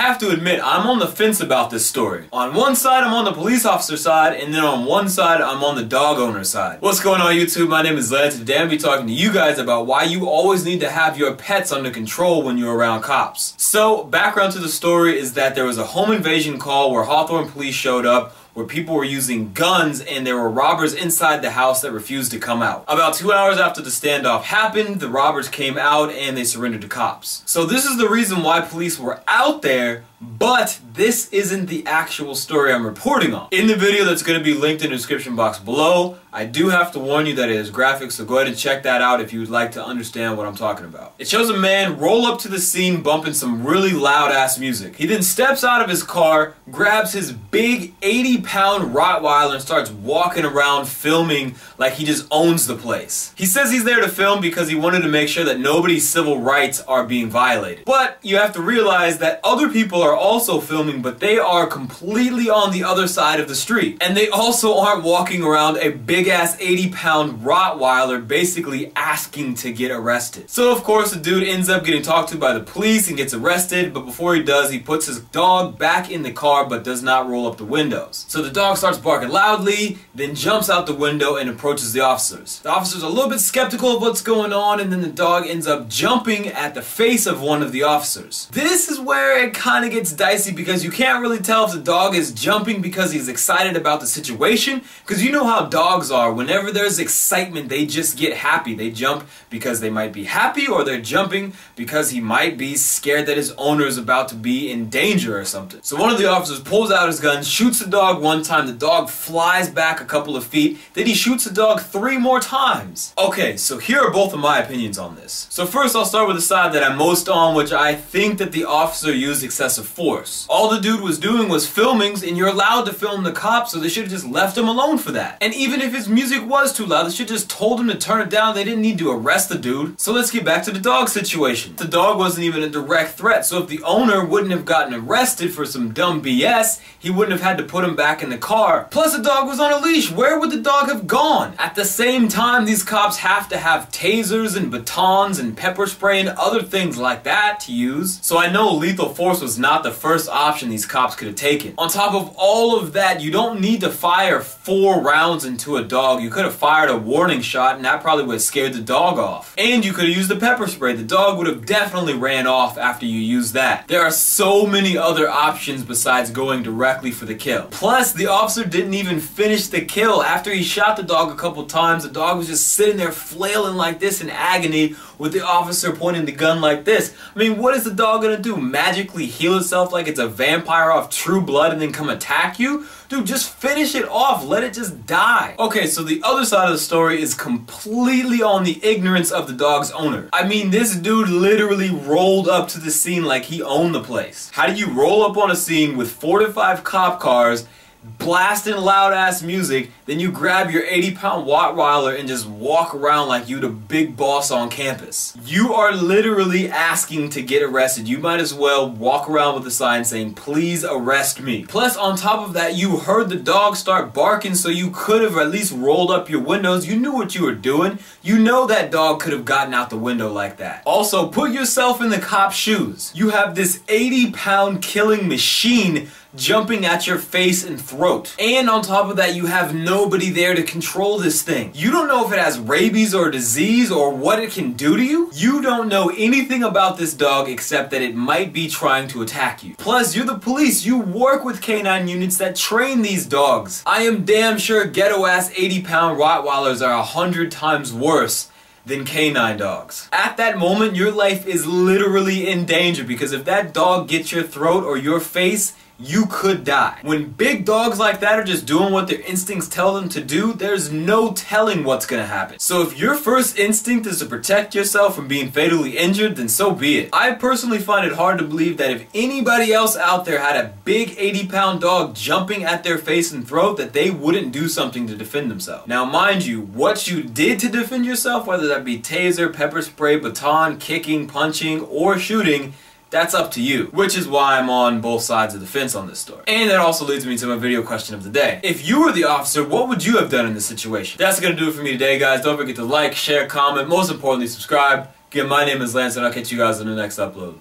have to admit, I'm on the fence about this story. On one side, I'm on the police officer side, and then on one side, I'm on the dog owner side. What's going on, YouTube? My name is Lance, and today I'm going to be talking to you guys about why you always need to have your pets under control when you're around cops. So, background to the story is that there was a home invasion call where Hawthorne police showed up, where people were using guns and there were robbers inside the house that refused to come out. About 2 hours after the standoff happened, the robbers came out and they surrendered to cops. So this is the reason why police were out there, but this isn't the actual story I'm reporting on. In the video that's going to be linked in the description box below, I do have to warn you that it is graphic, so go ahead and check that out if you would like to understand what I'm talking about. It shows a man roll up to the scene bumping some really loud ass music. He then steps out of his car, grabs his big 80-pound Rottweiler and starts walking around filming like he just owns the place. He says he's there to film because he wanted to make sure that nobody's civil rights are being violated. But you have to realize that other people are also filming, but they are completely on the other side of the street. And they also aren't walking around a big ass 80-pound Rottweiler basically asking to get arrested. So of course the dude ends up getting talked to by the police and gets arrested, but before he does, he puts his dog back in the car but does not roll up the windows. So the dog starts barking loudly, then jumps out the window and approaches the officers. The officers are a little bit skeptical of what's going on, and then the dog ends up jumping at the face of one of the officers. This is where it kind of gets dicey because you can't really tell if the dog is jumping because he's excited about the situation, because you know how dogs are. Whenever there's excitement, they just get happy. They jump because they might be happy, or they're jumping because he might be scared that his owner is about to be in danger or something. So one of the officers pulls out his gun, shoots the dog one time, the dog flies back a couple of feet, then he shoots the dog 3 more times. Okay, so here are both of my opinions on this. So first I'll start with the side that I'm most on, which I think that the officer used excessive force. All the dude was doing was filming, and you're allowed to film the cops, so they should have just left him alone for that. And even if his music was too loud, they should have just told him to turn it down. They didn't need to arrest the dude. So let's get back to the dog situation. The dog wasn't even a direct threat, so if the owner wouldn't have gotten arrested for some dumb BS, he wouldn't have had to put him back in the car. Plus the dog was on a leash. Where would the dog have gone? At the same time, these cops have to have tasers and batons and pepper spray and other things like that to use. So I know lethal force was not the first option these cops could have taken. On top of all of that, you don't need to fire 4 rounds into a dog. You could have fired a warning shot and that probably would have scared the dog off. And you could have used the pepper spray. The dog would have definitely ran off after you used that. There are so many other options besides going directly for the kill. Plus, the officer didn't even finish the kill. After he shot the dog a couple times, the dog was just sitting there flailing like this in agony with the officer pointing the gun like this. I mean, what is the dog gonna do? Magically heal itself like it's a vampire off True Blood and then come attack you? Dude, just finish it off. Let it just die. Okay, so the other side of the story is completely on the ignorance of the dog's owner. I mean, this dude literally rolled up to the scene like he owned the place. How do you roll up on a scene with 4 to 5 cop cars, blasting loud ass music, then you grab your 80-pound Rottweiler and just walk around like you the big boss on campus? You are literally asking to get arrested. You might as well walk around with a sign saying, "Please arrest me." Plus, on top of that, you heard the dog start barking, so you could have at least rolled up your windows. You knew what you were doing. You know that dog could have gotten out the window like that. Also, put yourself in the cop's shoes. You have this 80-pound killing machine jumping at your face and throat. And on top of that, you have nobody there to control this thing. You don't know if it has rabies or disease or what it can do to you. You don't know anything about this dog except that it might be trying to attack you. Plus, you're the police. You work with canine units that train these dogs. I am damn sure ghetto-ass 80-pound Rottweilers are 100 times worse than canine dogs. At that moment, your life is literally in danger, because if that dog gets your throat or your face, you could die. When big dogs like that are just doing what their instincts tell them to do, there's no telling what's gonna happen. So if your first instinct is to protect yourself from being fatally injured, then so be it. I personally find it hard to believe that if anybody else out there had a big 80-pound dog jumping at their face and throat, that they wouldn't do something to defend themselves. Now mind you, what you did to defend yourself, whether that be taser, pepper spray, baton, kicking, punching, or shooting, that's up to you, which is why I'm on both sides of the fence on this story. And that also leads me to my video question of the day. If you were the officer, what would you have done in this situation? That's gonna do it for me today, guys. Don't forget to like, share, comment, most importantly, subscribe. Again, my name is Lance, and I'll catch you guys in the next upload.